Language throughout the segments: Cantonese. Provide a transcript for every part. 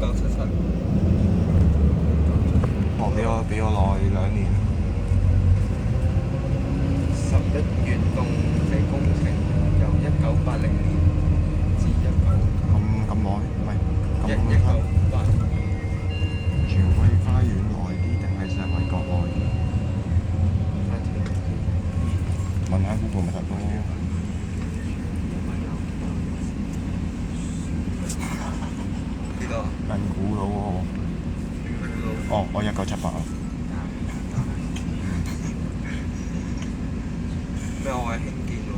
1977。哦，比我耐2年。11月動嘅工程由1980年至咁耐，唔係咁新。1980。荃威花園耐啲定係石圍角耐啲？問下 Google 咪得咯。呢度近古佬喎。哦，我1978啊。咩？我係興建喎。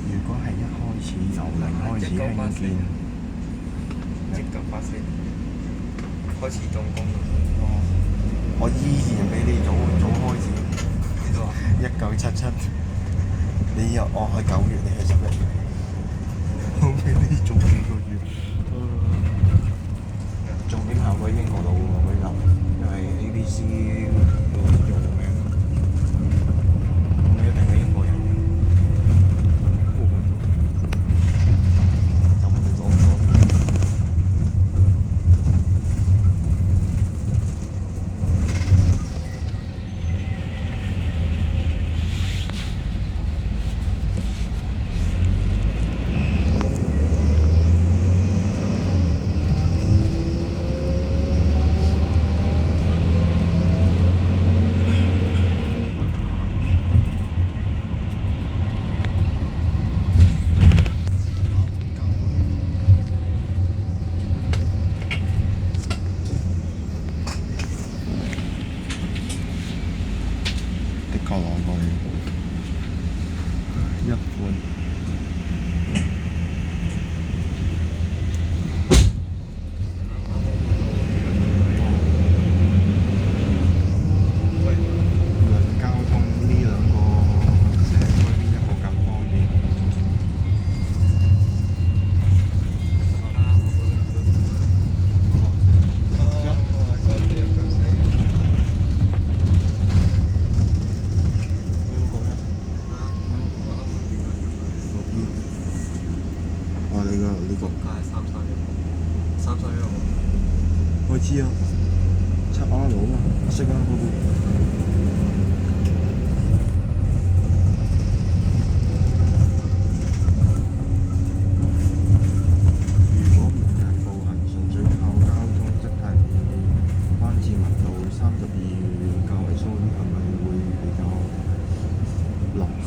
如果係一開始由零開始興建1984年開始動工。我依然比你早開始。呢度啊1977，你我係9月，你係11月，我比你早2個月。重點效果英國佬喎嗰啲樓，因為 ABC 做名，唔一定係英國人。就問你多唔多？的確耐過你一半。論交通呢兩個社區邊一個更方便？呢個331我知啊，7R啊嘛，我識啊嗰個。如果每日步行純粹靠交通，即係關志文道32較為疏啲，係咪會比較落後？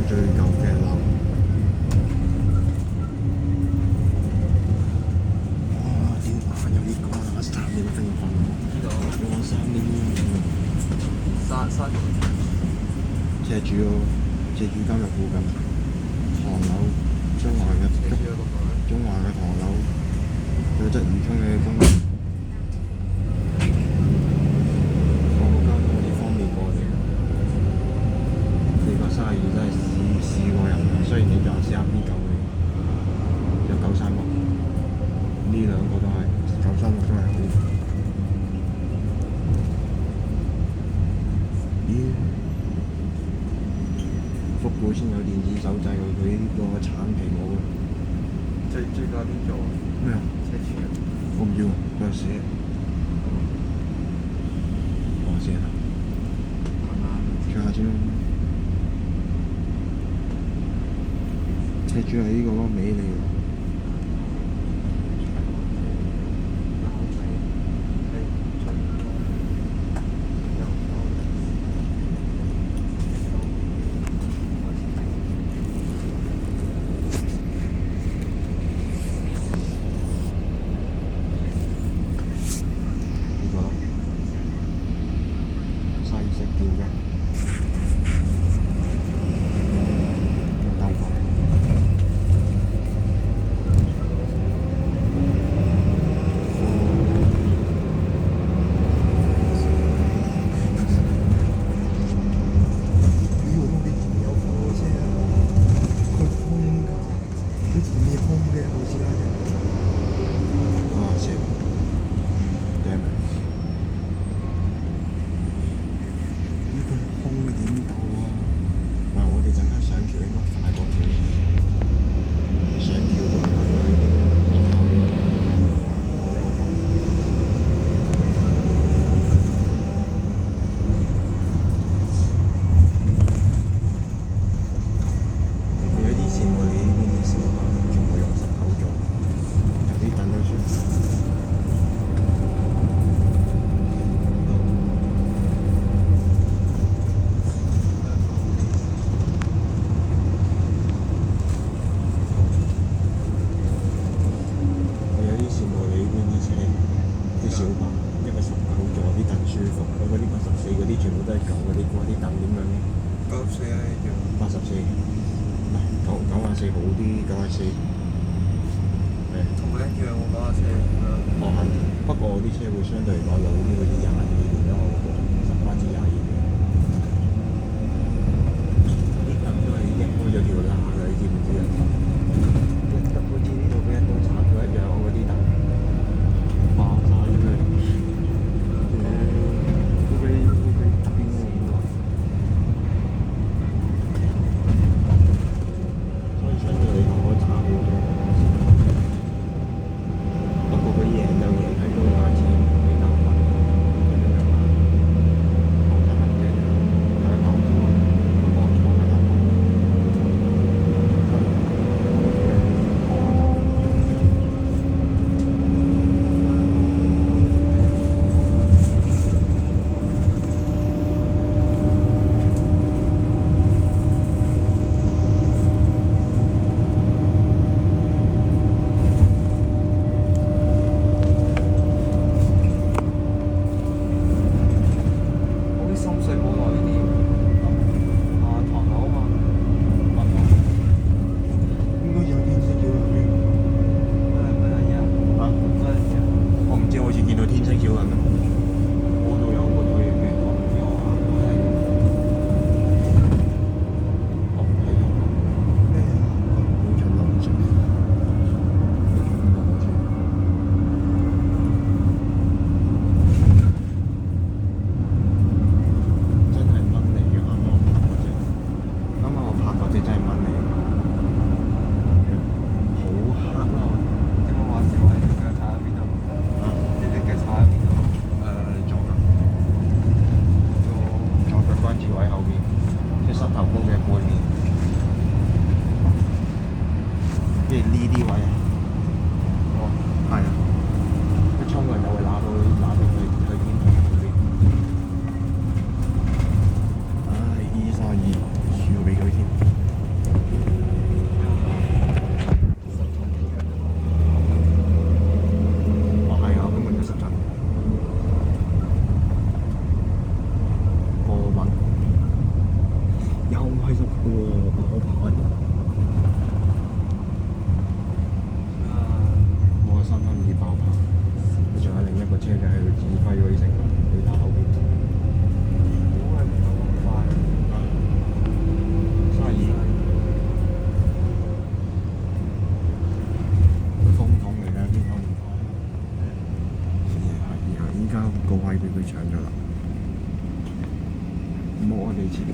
最舊嘅樓。哇！點啊？有呢個啊，3點鐘瞓。呢度我3點山赤柱咯，赤柱監獄附近唐樓，中環嘅唐樓，有鰂魚涌嘅公園。32真係試過人，雖然你就試下 B9嘅，有936，呢兩個都係936都係好。咦？復古先有電子手掣喎，佢呢個橙皮冇。最多邊做啊？咩啊？車主啊？我唔要，佢有寫。我寫啦，慢慢最下先。車主係呢個咯，尾嚟㗎。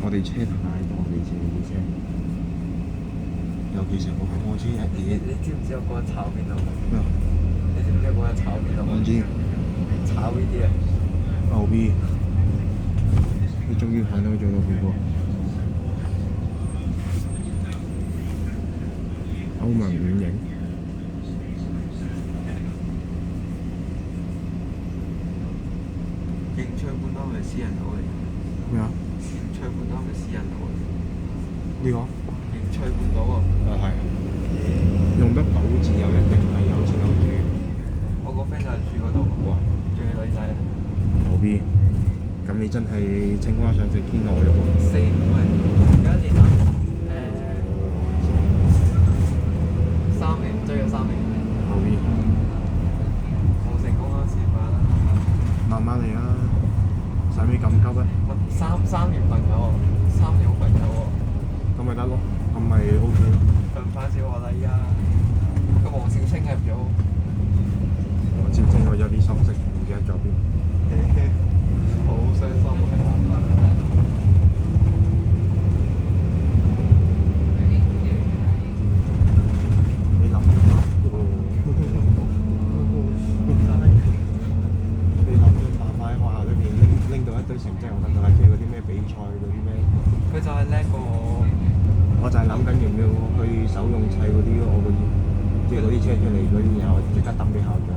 我哋車太多，我哋自己啲車有尤其成個火車入邊你知唔知我嗰日炒邊度？咩啊？你知唔知我嗰日炒邊度？唔知炒呢啲啊！牛 B，你終於行到做到邊個？歐盟5型。景翠半島係私人樓嚟，咩啊？景翠半島係私人樓嚟。呢個？景翠半島啊！係。用得島字又一定係有錢有住。我個 friend 就係住嗰度，哇！仲係女仔啊！牛 B，咁你真係青蛙上食天鵝嘞喎！ 4唔係有一年啊3年追咗3年，牛 B，冇成功啊！試下啦。慢慢嚟啊，使咩咁急啊？三年朋友喎，3年好朋友喎，咁咪得咯，咁咪 OK 咯。近翻小學啦依家。個黃兆清係入咗，我知唔知我有啲心息，唔記得咗邊？好傷心啊！你諗緊乜喎？你諗緊辦法喺學校裏邊拎到一堆成績就得㗎啦，即係嗰啲咩比賽嗰啲咩？佢就係叻過我，我就係諗緊要唔要去手用砌嗰啲我嗰啲，即係嗰啲車出嚟嗰啲，然後即刻抌俾校長，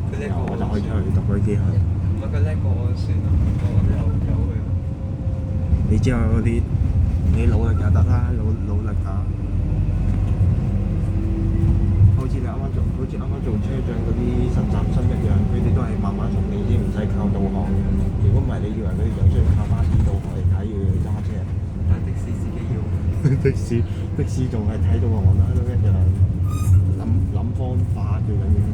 佢叻然後我過我就可以出去讀嗰啲機械。唔係佢叻過我算啦，我有佢。你之後嗰啲，你努力就得啦，努力下。好似你啱啱做，好似啱啱做車長嗰啲實習生一樣，佢哋都係慢慢熟練啲，唔使靠導航。如果唔係，你以為佢哋想出去靠巴士導航嚟睇要揸車？但的士司機要，的士仲係睇導航啦，都一樣諗方法最緊要。